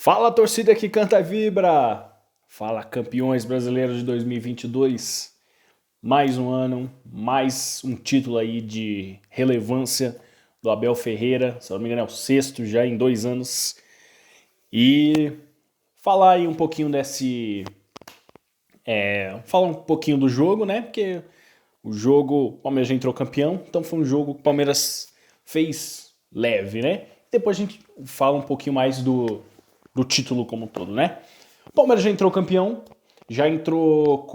Fala, torcida que canta e vibra! Fala, campeões brasileiros de 2022. Mais um ano, mais um título aí de relevância do Abel Ferreira. Se eu não me engano é o sexto já em 2 anos. E falar aí um pouquinho falar um pouquinho do jogo, né? Porque o jogo, o Palmeiras já entrou campeão, então foi um jogo que o Palmeiras fez leve, né? Depois a gente fala um pouquinho mais do título como um todo, né? O Palmeiras já entrou campeão, já entrou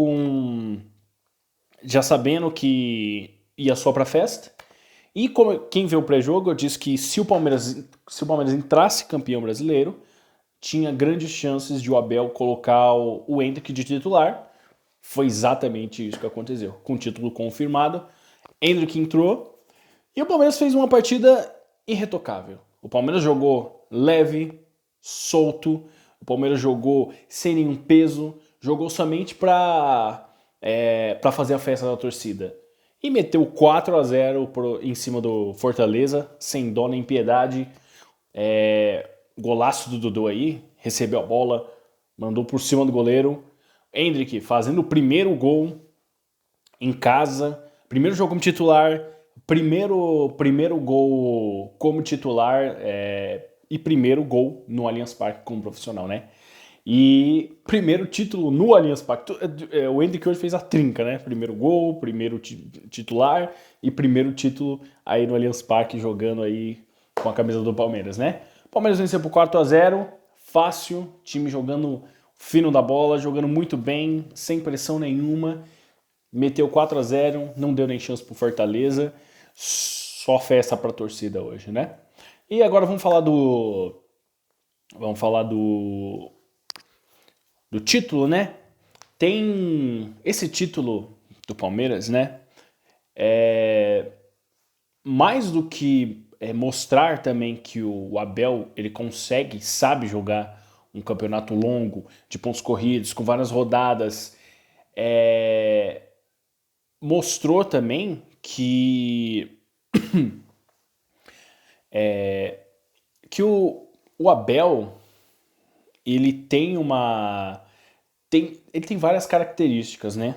já sabendo que ia só pra festa. E quem vê o pré-jogo, eu disse que se o Palmeiras entrasse campeão brasileiro, tinha grandes chances de o Abel colocar o Endrick de titular. Foi exatamente isso que aconteceu. Com o título confirmado, Endrick entrou e o Palmeiras fez uma partida irretocável. O Palmeiras jogou leve, solto, o Palmeiras jogou sem nenhum peso, jogou somente para fazer a festa da torcida. E meteu 4-0 em cima do Fortaleza, sem dó nem piedade. Golaço do Dudu aí, recebeu a bola, mandou por cima do goleiro. Endrick fazendo o primeiro gol em casa, primeiro jogo como titular, primeiro gol como titular e primeiro gol no Allianz Parque como profissional, né? E primeiro título no Allianz Parque. O Endrick hoje fez a trinca, né? Primeiro gol, primeiro titular e primeiro título aí no Allianz Parque jogando aí com a camisa do Palmeiras, né? O Palmeiras venceu por 4-0, fácil, time jogando fino da bola, jogando muito bem, sem pressão nenhuma. Meteu 4-0, não deu nem chance pro Fortaleza. Só festa pra torcida hoje, né? E agora vamos falar do título, né? Tem esse título do Palmeiras, né? Mais do que mostrar também que o Abel ele consegue, sabe jogar um campeonato longo, de pontos corridos, com várias rodadas, mostrou também que o Abel ele tem várias características, né?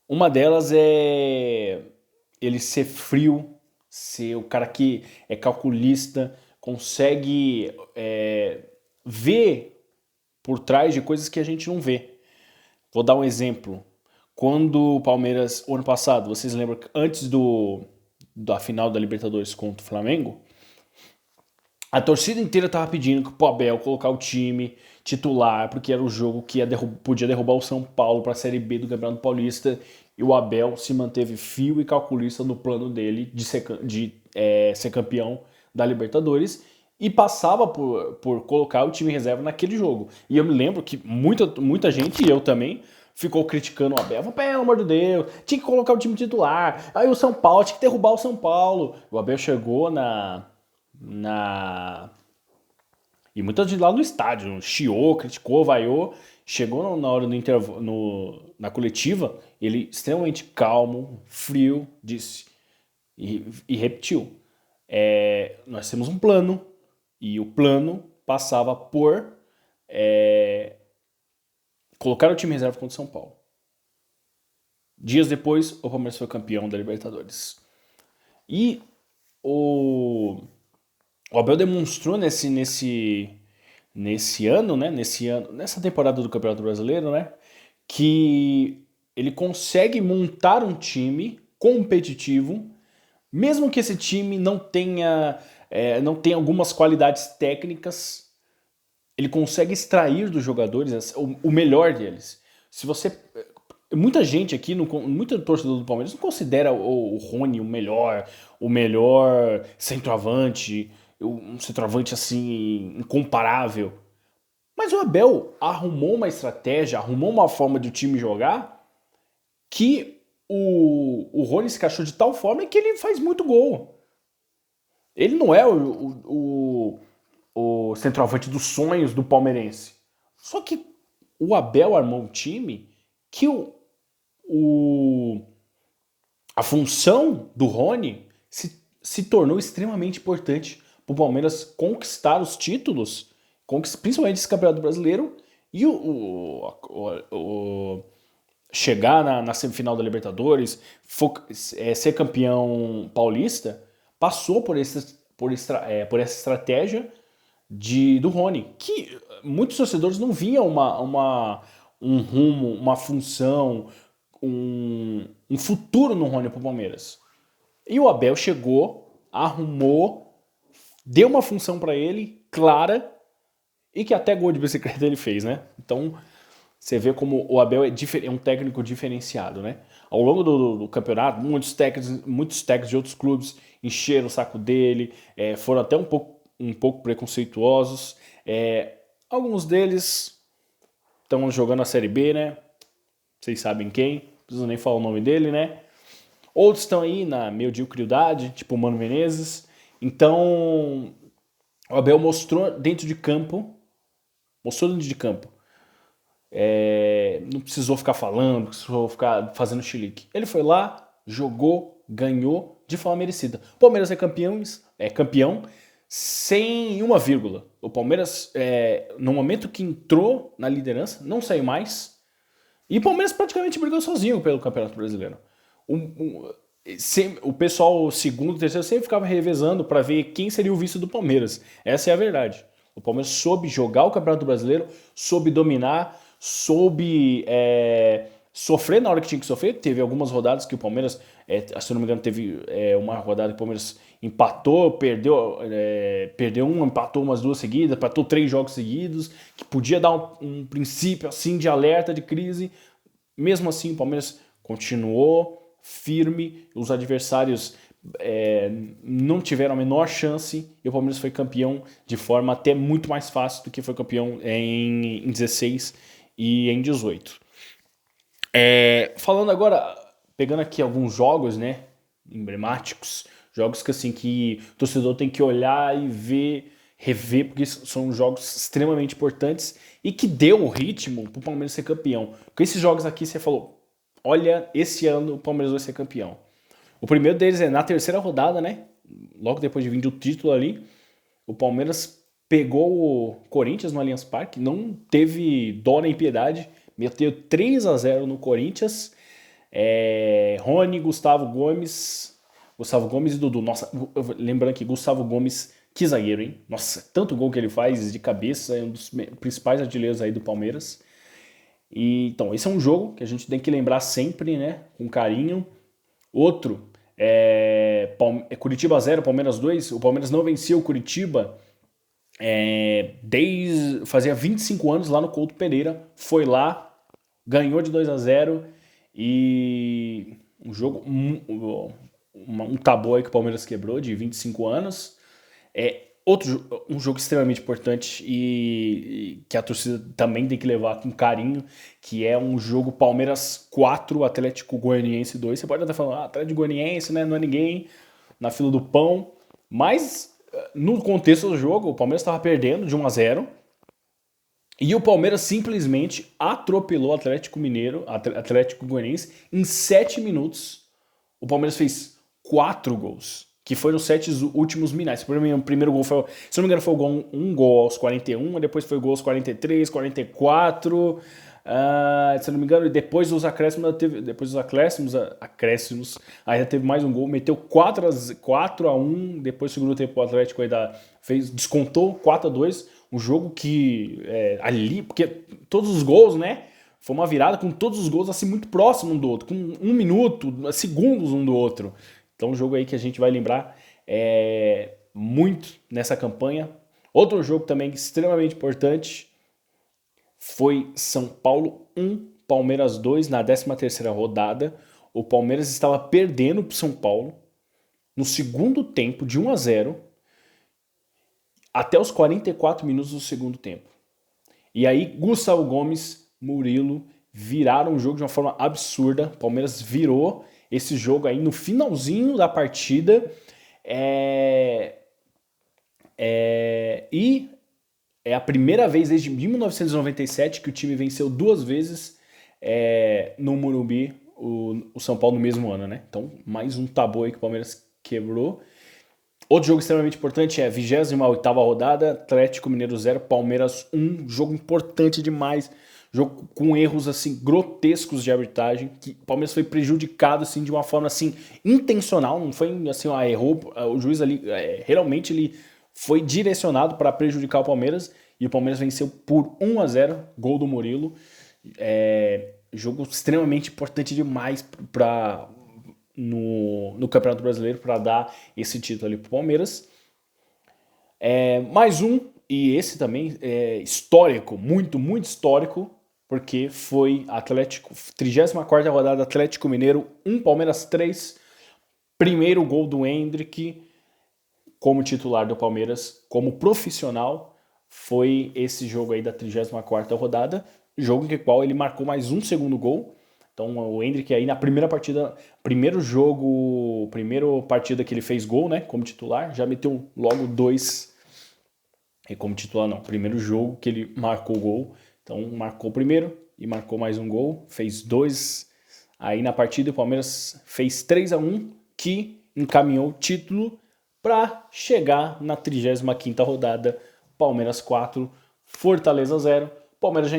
Uma delas é ele ser frio, ser o cara que é calculista, consegue ver por trás de coisas que a gente não vê. Vou dar um exemplo. Quando o Palmeiras, o ano passado, vocês lembram que antes da final da Libertadores contra o Flamengo, a torcida inteira tava pedindo pro Abel colocar o time titular, porque era o jogo que podia derrubar o São Paulo para a Série B do Campeonato Paulista, e o Abel se manteve fio e calculista no plano dele de ser campeão da Libertadores, e passava por colocar o time em reserva naquele jogo. E eu me lembro que muita gente, e eu também, ficou criticando o Abel. Pelo amor de Deus, tinha que colocar o time titular. Aí o São Paulo, tinha que derrubar o São Paulo. O Abel chegou e muita gente lá no estádio chiou, criticou, vaiou. Chegou na hora do intervalo, na coletiva, ele extremamente calmo, frio, disse e repetiu: nós temos um plano e o plano passava por colocar o time em reserva contra o São Paulo. Dias depois, o Palmeiras foi campeão da Libertadores. E o Abel demonstrou nesse ano, né? Nessa temporada do Campeonato Brasileiro, né? Que ele consegue montar um time competitivo, mesmo que esse time não tenha algumas qualidades técnicas, ele consegue extrair dos jogadores o melhor deles. Se você muita gente aqui, muito torcedor do Palmeiras não considera o Rony o melhor centroavante, um centroavante assim incomparável. Mas o Abel arrumou uma estratégia, arrumou uma forma de o time jogar que o Rony se encaixou de tal forma que ele faz muito gol. Ele não é o centroavante dos sonhos do palmeirense. Só que o Abel armou um time que a função do Rony se tornou extremamente importante para o Palmeiras conquistar os títulos principalmente esse Campeonato Brasileiro e chegar na semifinal da Libertadores, ser campeão paulista, passou por essa estratégia do Rony, que muitos torcedores não viam um rumo, uma função, um futuro no Rony pro Palmeiras. E o Abel chegou, arrumou, deu uma função para ele, clara, e que até gol de bicicleta ele fez, né? Então, você vê como o Abel é um técnico diferenciado, né? Ao longo do campeonato, muitos técnicos de outros clubes encheram o saco dele, foram até um pouco preconceituosos. Alguns deles estão jogando a Série B, né? Vocês sabem quem, não preciso nem falar o nome dele, né? Outros estão aí na mediocridade, tipo o Mano Menezes. Então, o Abel mostrou dentro de campo, não precisou ficar falando, não precisou ficar fazendo chilique. Ele foi lá, jogou, ganhou de forma merecida. O Palmeiras é campeão sem uma vírgula. O Palmeiras, no momento que entrou na liderança, não saiu mais. E o Palmeiras praticamente brigou sozinho pelo Campeonato Brasileiro. O pessoal, segundo, terceiro, sempre ficava revezando para ver quem seria o vice do Palmeiras. Essa é a verdade. O Palmeiras soube jogar o Campeonato Brasileiro, soube dominar, soube sofrer na hora que tinha que sofrer. Teve algumas rodadas que o Palmeiras, se não me engano, teve uma rodada que o Palmeiras empatou, perdeu uma, empatou umas duas seguidas, empatou 3 jogos seguidos, que podia dar um princípio assim de alerta, de crise. Mesmo assim, o Palmeiras continuou firme, os adversários não tiveram a menor chance e o Palmeiras foi campeão de forma até muito mais fácil do que foi campeão em 16 e em 18. Falando agora, pegando aqui alguns jogos, né, emblemáticos, jogos que assim que o torcedor tem que olhar e rever, porque são jogos extremamente importantes e que deu o ritmo pro Palmeiras ser campeão. Com esses jogos aqui você falou, olha, esse ano o Palmeiras vai ser campeão. O primeiro deles é na terceira rodada, né? Logo depois de vir do título ali, o Palmeiras pegou o Corinthians no Allianz Parque, não teve dó nem piedade, meteu 3-0 no Corinthians. Rony, Gustavo Gomes e Dudu. Nossa, lembrando que Gustavo Gomes, que zagueiro, hein? Nossa, tanto gol que ele faz de cabeça, é um dos principais artilheiros aí do Palmeiras. Então, esse é um jogo que a gente tem que lembrar sempre, né? Com carinho. Outro Curitiba 0, Palmeiras 2. O Palmeiras não venceu o Curitiba fazia 25 anos lá no Couto Pereira. Foi lá, ganhou de 2-0 e um jogo, um tabu aí que o Palmeiras quebrou de 25 anos. Um jogo extremamente importante e que a torcida também tem que levar com carinho, que é um jogo Palmeiras 4, Atlético Goianiense 2. Você pode até falar, Atlético Goianiense, né, não é ninguém na fila do pão, mas no contexto do jogo, o Palmeiras estava perdendo de 1-0 e o Palmeiras simplesmente atropelou o Atlético Goianiense em 7 minutos. O Palmeiras fez 4 gols. Que foi nos 7 últimos minutos. O primeiro gol foi, se não me engano, foi um gol aos 41, depois foi gol aos 43, 44. Se não me engano, depois dos acréscimos, ainda teve mais um gol, meteu 4-1. Depois, no segundo tempo, o Atlético ainda descontou 4-2. Um jogo que ali, porque todos os gols, né? Foi uma virada com todos os gols assim muito próximos um do outro, com 1 minuto, segundos um do outro. Então, um jogo aí que a gente vai lembrar muito nessa campanha. Outro jogo também extremamente importante foi São Paulo 1, Palmeiras 2, na 13ª rodada. O Palmeiras estava perdendo para o São Paulo no segundo tempo de 1-0 até os 44 minutos do segundo tempo. E aí, Gustavo Gomes, Murilo viraram o jogo de uma forma absurda. O Palmeiras virou esse jogo aí no finalzinho da partida. E é a primeira vez desde 1997 que o time venceu 2 vezes no Morumbi o São Paulo no mesmo ano, né? Então, mais um tabu aí que o Palmeiras quebrou. Outro jogo extremamente importante é a 28ª rodada, Atlético Mineiro 0, Palmeiras 1, jogo importante demais, jogo com erros assim grotescos de arbitragem, que o Palmeiras foi prejudicado assim de uma forma assim intencional, não foi assim, errou, o juiz ali realmente ele foi direcionado para prejudicar o Palmeiras e o Palmeiras venceu por 1-0, gol do Murilo. Jogo extremamente importante demais para no Campeonato Brasileiro para dar esse título ali pro Palmeiras. Mais um, e esse também é histórico, muito, muito histórico, porque foi Atlético, 34ª rodada, Atlético Mineiro 1, Palmeiras 3, primeiro gol do Endrick como titular do Palmeiras, como profissional, foi esse jogo aí da 34ª rodada, jogo em qual ele marcou mais um segundo gol. Então o Endrick aí na primeira partida, primeira partida que ele fez gol, né, como titular, já meteu logo 2, e como titular não, primeiro jogo que ele marcou gol, então marcou o primeiro e marcou mais um gol, fez 2 aí na partida, o Palmeiras fez 3-1, que encaminhou o título para chegar na 35ª rodada, Palmeiras 4, Fortaleza 0, Palmeiras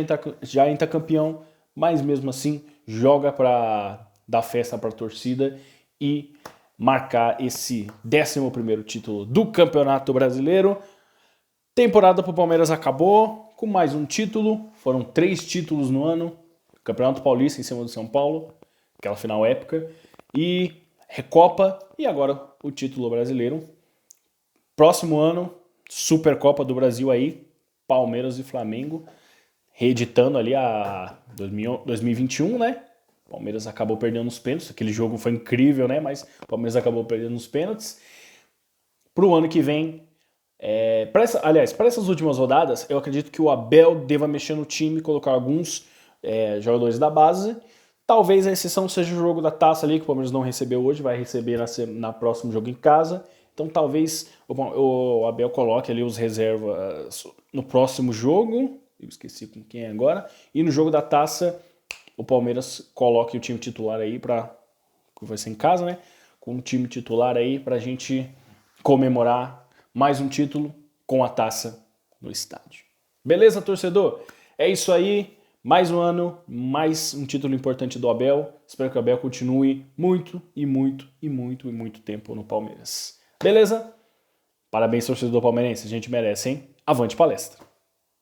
já entra campeão, mas mesmo assim joga para dar festa para a torcida e marcar esse 11º título do Campeonato Brasileiro. Temporada para o Palmeiras acabou com mais um título, foram 3 títulos no ano, Campeonato Paulista em cima do São Paulo, aquela final épica, e Recopa, e agora o título brasileiro. Próximo ano, Supercopa do Brasil aí, Palmeiras e Flamengo, reeditando ali a 2021, né? O Palmeiras acabou perdendo os pênaltis, aquele jogo foi incrível, né? Mas o Palmeiras acabou perdendo os pênaltis. Pro ano que vem, para essas últimas rodadas, eu acredito que o Abel deva mexer no time, colocar alguns jogadores da base. Talvez a exceção seja o jogo da taça ali, que o Palmeiras não recebeu hoje, vai receber na próximo jogo em casa. Então talvez o Abel coloque ali os reservas no próximo jogo, eu esqueci com quem é agora, e no jogo da taça o Palmeiras coloque o time titular aí que vai ser em casa, né? Com o time titular aí pra gente comemorar mais um título com a taça no estádio. Beleza, torcedor? É isso aí. Mais um ano, mais um título importante do Abel. Espero que o Abel continue muito e muito e muito e muito tempo no Palmeiras. Beleza? Parabéns, torcedor palmeirense. A gente merece, hein? Avante palestra!